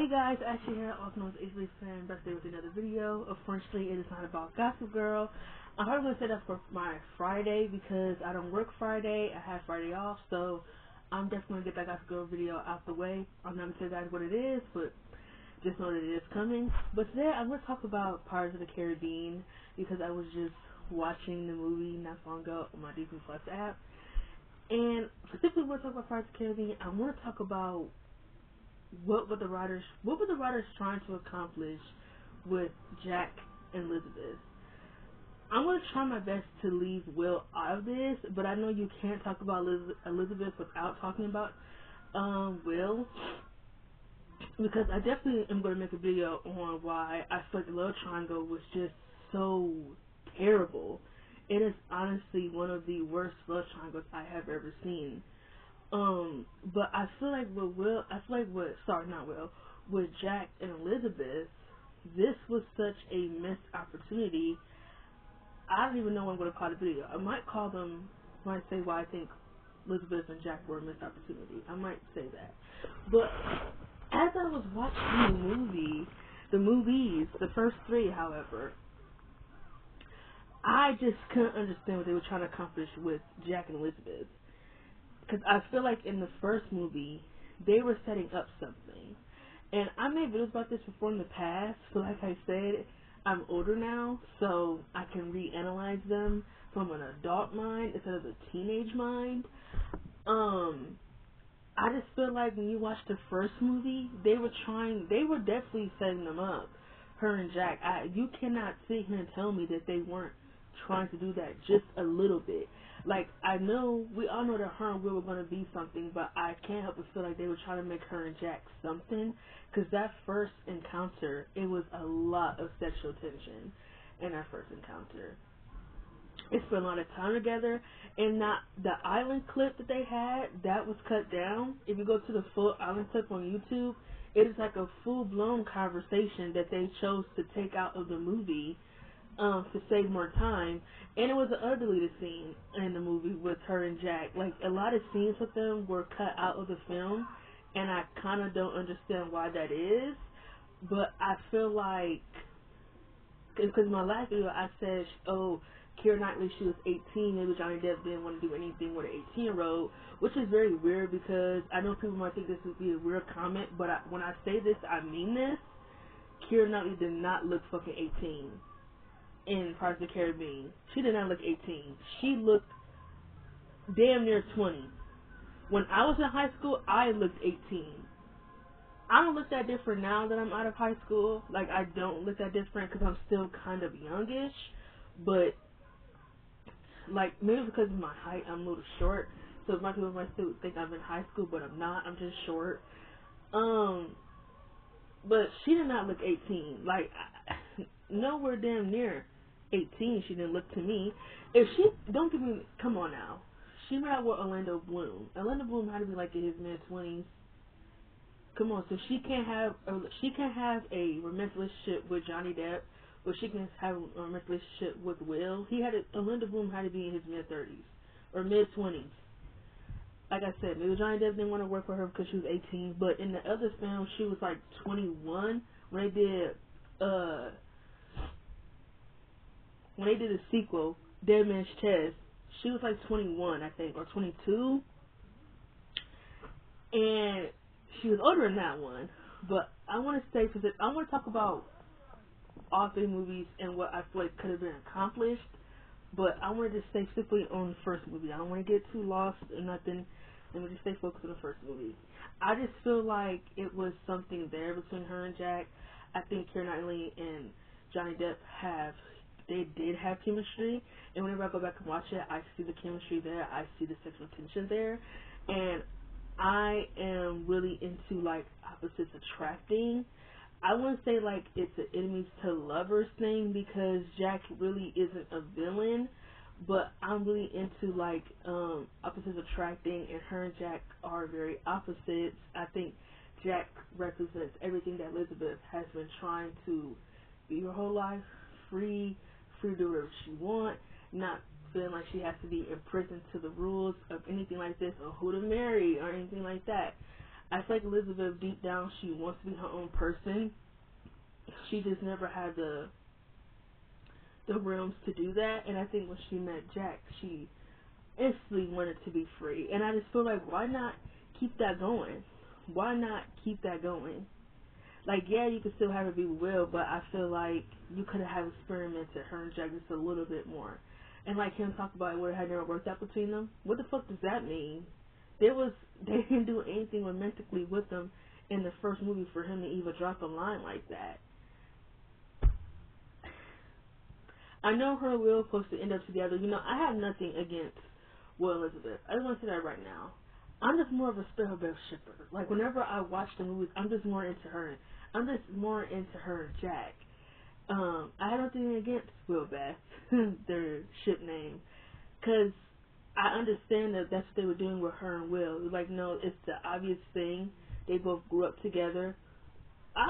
Hey guys, Ashley here, also known as HB Fan, back today with another video. Unfortunately, it is not about Gossip Girl. I'm probably going to set up for my Friday because I don't work Friday. I have Friday off, so I'm definitely going to get that Gossip Girl video out the way. I'm not going to tell you guys what it is, but just know that it is coming. But today I'm going to talk about Pirates of the Caribbean because I was just watching the movie not so long ago on my Disney Plus app. And specifically when I talk about Pirates of the Caribbean, I want to talk about what were the writers trying to accomplish with Jack and Elizabeth. I'm going to try my best to leave Will out of this, but I know you can't talk about Elizabeth without talking about Will, because I definitely am going to make a video on why I feel like the love triangle was just so terrible. It is honestly one of the worst love triangles I have ever seen. But I feel like with Jack and Elizabeth, this was such a missed opportunity. I don't even know what I'm going to call the video. I might say why I think Elizabeth and Jack were a missed opportunity. I might say that. But as I was watching the movies, the first three, however, I just couldn't understand what they were trying to accomplish with Jack and Elizabeth. Because I feel like in the first movie, they were setting up something. And I made videos about this before in the past, but like I said, I'm older now, so I can reanalyze them from an adult mind instead of a teenage mind. I just feel like when you watch the first movie, they were definitely setting them up, her and Jack. You cannot sit here and tell me that they weren't trying to do that just a little bit. Like, we all know that her and Will were going to be something, but I can't help but feel like they were trying to make her and Jack something, because that first encounter, it was a lot of sexual tension in that first encounter. They spent a lot of time together, and the island clip that they had, that was cut down. If you go to the full island clip on YouTube, it is like a full-blown conversation that they chose to take out of the movie to save more time, and it was an undeleted scene in the movie with her and Jack. Like, a lot of scenes with them were cut out of the film, and I kind of don't understand why that is, but I feel like, because in my last video I said, Keira Knightley, she was 18, maybe Johnny Depp didn't want to do anything with an 18-year-old, which is very weird, because I know people might think this would be a weird comment, but when I say this, I mean this. Keira Knightley did not look fucking 18 in Pirates of the Caribbean. She did not look 18. She looked damn near 20. When I was in high school, I looked 18. I don't look that different now that I'm out of high school. Like, I don't look that different because I'm still kind of youngish. But, like, maybe because of my height, I'm a little short. So my people might still think I'm in high school, but I'm not. I'm just short. But she did not look 18. Like, nowhere damn near 18 she didn't look to me. Come on now. She met out with Orlando Bloom. Orlando Bloom had to be like in his mid-20s. Come on, so she can't have a romantic relationship with Johnny Depp, but she can have a romantic relationship with Will. Orlando Bloom had to be in his mid-30s or mid-20s. Like I said, maybe Johnny Depp didn't want to work with her because she was 18, but in the other film, she was like 21 when they did the sequel, Dead Man's Chest. She was like 21, I think, or 22, and she was older in that one. But I want to talk about all three movies and what I feel like could have been accomplished. But I wanted to stay specifically on the first movie. I don't want to get too lost or nothing. Let me just stay focused on the first movie. I just feel like it was something there between her and Jack. I think Keira Knightley and Johnny Depp did have chemistry. And whenever I go back and watch it, I see the chemistry there. I see the sexual tension there. And I am really into, like, opposites attracting. I wouldn't say like it's an enemies to lovers thing because Jack really isn't a villain, but I'm really into like opposites attracting, and her and Jack are very opposites. I think Jack represents everything that Elizabeth has been trying to be her whole life, free to do whatever she wants, not feeling like she has to be imprisoned to the rules of anything like this or who to marry or anything like that. I feel like Elizabeth, deep down, she wants to be her own person. She just never had the realms to do that. And I think when she met Jack, she instantly wanted to be free. And I just feel like, why not keep that going? Why not keep that going? Like, yeah, you could still have her be with Will, but I feel like you could have experimented her and Jack just a little bit more. And like him talk about what had never worked out between them. What the fuck does that mean? They didn't do anything romantically with them in the first movie for him to even drop a line like that. I know her and Will are supposed to end up together. You know, I have nothing against Will and Elizabeth. I just want to say that right now. I'm just more of a Sparrow shipper. Like, whenever I watch the movies, I'm just more into her. I'm just more into her and Jack. I have nothing against Will Beth, their ship name, because I understand that that's what they were doing with her and Will. Like, no, it's the obvious thing. They both grew up together.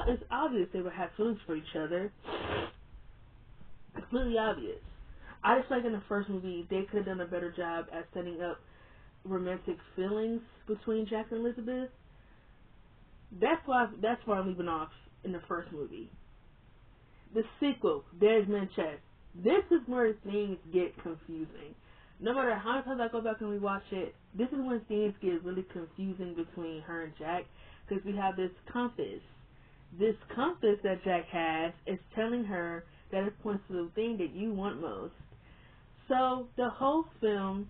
It's obvious they would have feelings for each other. Completely obvious. I just like in the first movie, they could have done a better job at setting up romantic feelings between Jack and Elizabeth. That's why I'm leaving off in the first movie. The sequel, Dead Man's Chest. This is where things get confusing. No matter how many times I go back and rewatch it, this is when things get really confusing between her and Jack, because we have this compass. This compass that Jack has is telling her that it points to the thing that you want most. So the whole film,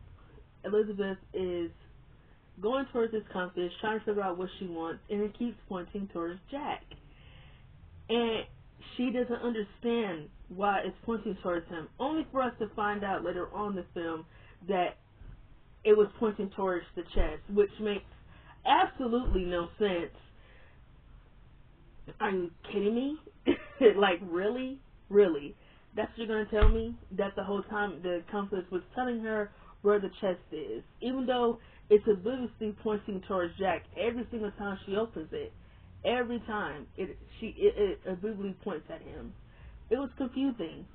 Elizabeth is going towards this compass, trying to figure out what she wants, and it keeps pointing towards Jack. And she doesn't understand why it's pointing towards him, only for us to find out later on in the film that it was pointing towards the chest, which makes absolutely no sense. Are you kidding me? Like, really? Really? That's what you're going to tell me? That the whole time the compass was telling her where the chest is, even though it's obliviously pointing towards Jack every single time she opens it. Every time it obliviously points at him. It was confusing.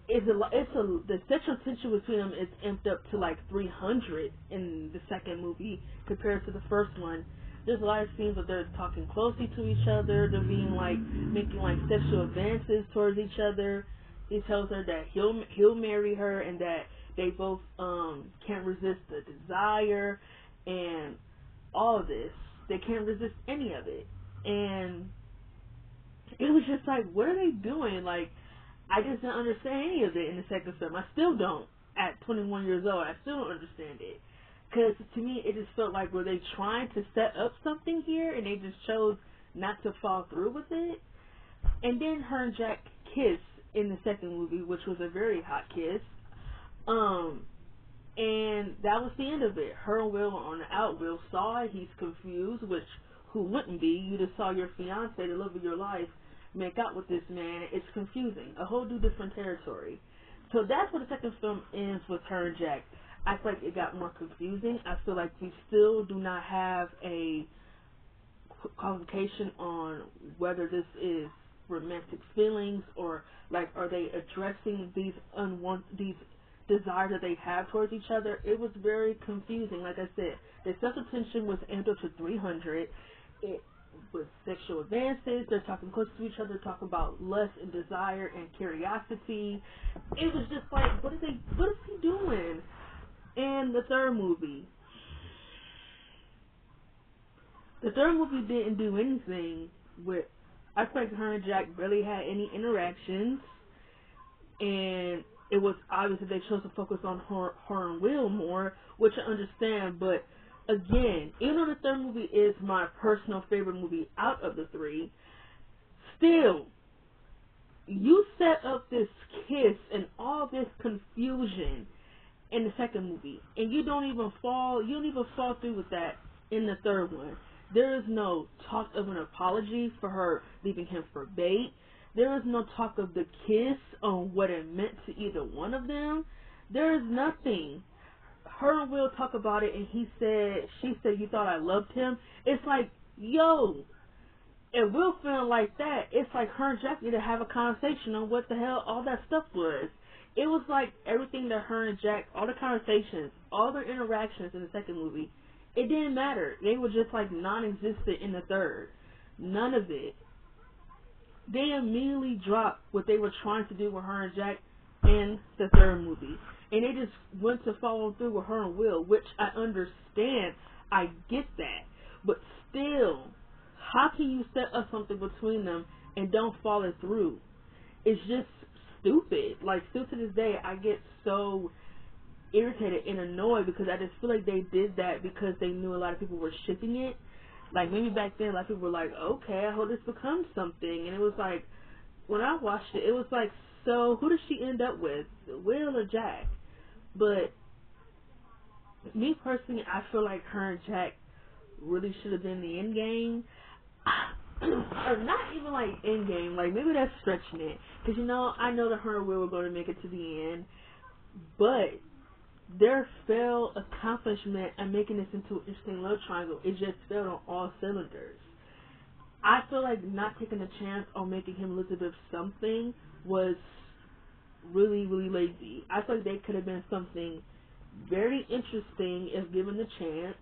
The sexual tension between them is amped up to like 300 in the second movie compared to the first one. There's a lot of scenes where they're talking closely to each other. They're being like making like sexual advances towards each other. He tells her that he'll marry her and that they both can't resist the desire and all of this. They can't resist any of it. And it was just like, what are they doing? Like, I just didn't understand any of it in the second film. I still don't. At 21 years old, I still don't understand it. Because to me, it just felt like, were they trying to set up something here and they just chose not to follow through with it? And then her and Jack kiss in the second movie, which was a very hot kiss. And that was the end of it. Her and Will are on the out. Will saw it. He's confused, which who wouldn't be? You just saw your fiance, the love of your life, make out with this man. It's confusing. A whole new different territory. So that's where the second film ends with her and Jack. I feel like it got more confusing. I feel like we still do not have a qualification on whether this is romantic feelings or like are they addressing these desires that they have towards each other. It was very confusing. Like I said, the sexual tension was amped up to 300. It was sexual advances. They're talking close to each other, talking about lust and desire and curiosity. It was just like, what is he doing? And the third movie didn't do anything with. I feel like her and Jack barely had any interactions, and it was obvious that they chose to focus on her and Will more, which I understand. But again, even though the third movie is my personal favorite movie out of the three, still, you set up this kiss and all this confusion in the second movie, and you don't even fall through with that in the third one. There is no talk of an apology for her leaving him for bait. There is no talk of the kiss on what it meant to either one of them. There is nothing. Her and Will talk about it, and she said, you thought I loved him? It's like, yo, if Will feeling like that, it's like her and Jack need to have a conversation on what the hell all that stuff was. It was like everything that her and Jack, all the conversations, all their interactions in the second movie, It didn't matter. They were just like non-existent in the third. None of it. They immediately dropped what they were trying to do with her and Jack in the third movie. And they just went to follow through with her and Will, which I understand. I get that. But still, how can you set up something between them and don't follow through? It's just stupid. Like, still to this day, I get so irritated and annoyed because I just feel like they did that because they knew a lot of people were shipping it. Like, maybe back then, a lot of people were like, okay, I hope this becomes something. And it was like, when I watched it, it was like, so who does she end up with? Will or Jack? But me personally, I feel like her and Jack really should have been the end game. Or not even like end game, like maybe that's stretching it. Because I know that her and Will were going to make it to the end. But their failed accomplishment of making this into an interesting love triangle, it just failed on all cylinders. I feel like not taking a chance on making him Elizabeth something was really, really lazy. I feel like they could have been something very interesting if given the chance.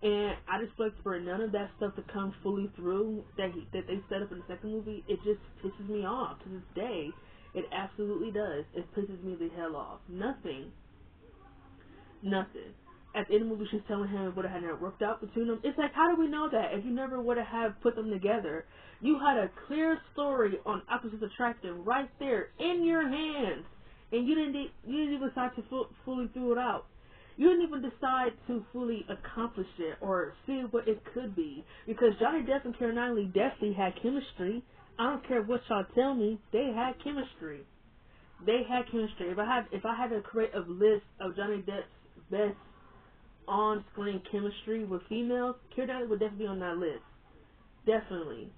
And I just feel like for none of that stuff to come fully through that they set up in the second movie, it just pisses me off to this day. It absolutely does. It pisses me the hell off. Nothing. At the end of the movie, she's telling him what had not worked out between them. It's like, how do we know that if you never would have put them together? You had a clear story on opposites attracting right there in your hands, and you didn't even decide to fully throw it out. You didn't even decide to fully accomplish it or see what it could be, because Johnny Depp and Keira Knightley definitely had chemistry. I don't care what y'all tell me, they had chemistry. They had chemistry. If I had to create a list of Johnny Depp's best on-screen chemistry with females, Keira Knightley would definitely be on that list. Definitely.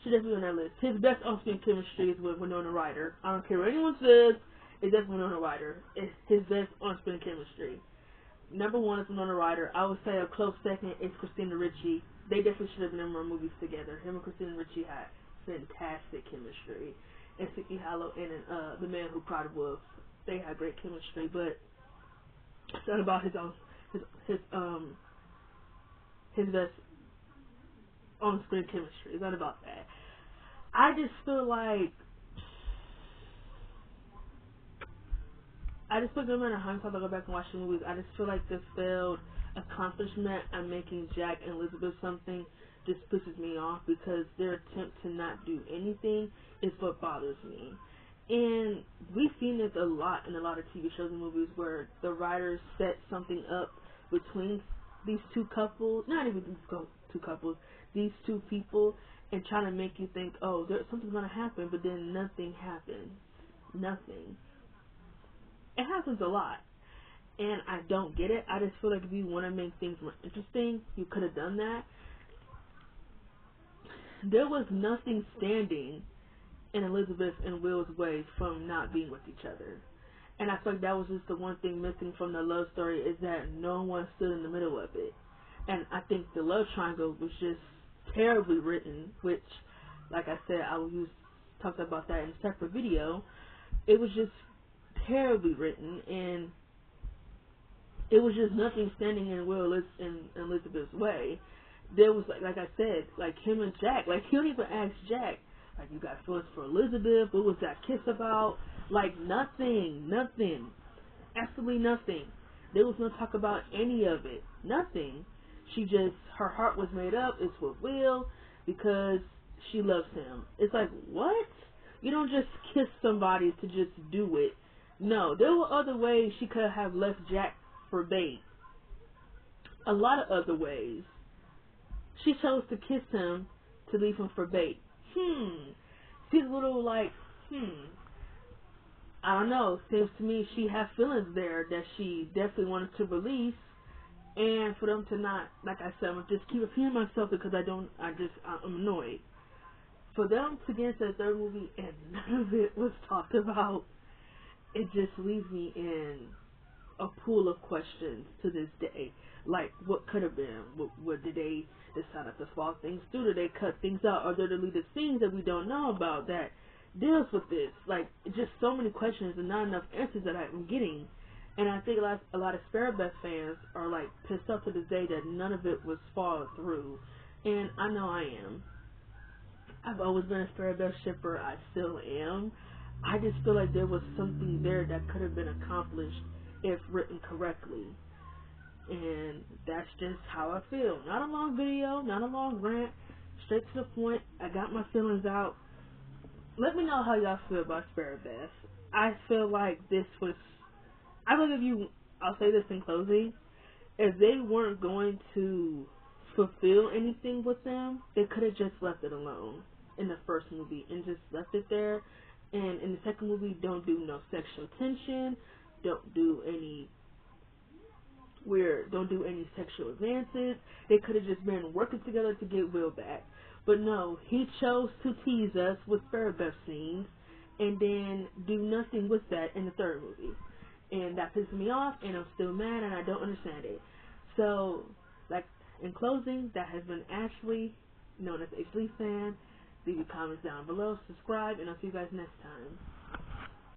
She'd definitely be on that list. His best on-screen chemistry is with Winona Ryder. I don't care what anyone says, it's definitely Winona Ryder. It's his best on-screen chemistry. Number one is Winona Ryder. I would say a close second is Christina Ricci. They definitely should have been in more movies together. Him and Christina Ricci had fantastic chemistry. And Sleepy Hollow and The Man Who Cried Wolf, they had great chemistry, but it's not about his best on-screen chemistry. It's not about that. I just feel like no matter how many times I go back and watch the movies, I just feel like this failed accomplishment of making Jack and Elizabeth something just pisses me off, because their attempt to not do anything is what bothers me. And we've seen this a lot in a lot of TV shows and movies where the writers set something up between these two couples, not even these two couples, these two people, and trying to make you think, oh, something's going to happen, but then nothing happens. Nothing. It happens a lot. And I don't get it. I just feel like if you want to make things more interesting, you could have done that. There was nothing standing in Elizabeth and Will's way from not being with each other. And I feel like that was just the one thing missing from the love story, is that no one stood in the middle of it. And I think the love triangle was just terribly written, which, like I said, I will talk about that in a separate video. It was just terribly written, and it was just nothing standing in Will and Elizabeth's way. There was, like I said, like him and Jack, like he don't even ask Jack, like, you got feelings for Elizabeth, what was that kiss about? Like, nothing, absolutely nothing. There was no talk about any of it, nothing. Her heart was made up, it's with Will, because she loves him. It's like, what? You don't just kiss somebody to just do it. No, there were other ways she could have left Jack for bait. A lot of other ways. She chose to kiss him to leave him for bait. She's a little like, I don't know. Seems to me she has feelings there that she definitely wanted to release, and for them to not, like I said, I'm just keep repeating myself because I'm annoyed. For them to get into the third movie and none of it was talked about, it just leaves me in a pool of questions to this day. Like, what could have been? What did they decide not to follow things through? Did they cut things out? Or did they leave the scenes that we don't know about that deals with this? Like, just so many questions and not enough answers that I'm getting. And I think a lot of Sparabeth fans are like pissed off to this day that none of it was followed through. And I know I am. I've always been a Sparabeth shipper. I still am. I just feel like there was something there that could have been accomplished if written correctly. And that's just how I feel. Not a long video, not a long rant, straight to the point. I got my feelings out. Let me know how y'all feel about Sparabeth. I feel like this was, I will give you, I'll say this in closing. If they weren't going to fulfill anything with them, they could have just left it alone in the first movie and just left it there. And in the second movie, don't do no sexual tension, don't do any don't do any sexual advances. They could have just been working together to get Will back. But no, he chose to tease us with Sparabeth scenes and then do nothing with that in the third movie. And that pisses me off, and I'm still mad, and I don't understand it. So, like, in closing, that has been Ashley, known as Ashley Fan. Leave your comments down below, subscribe, and I'll see you guys next time.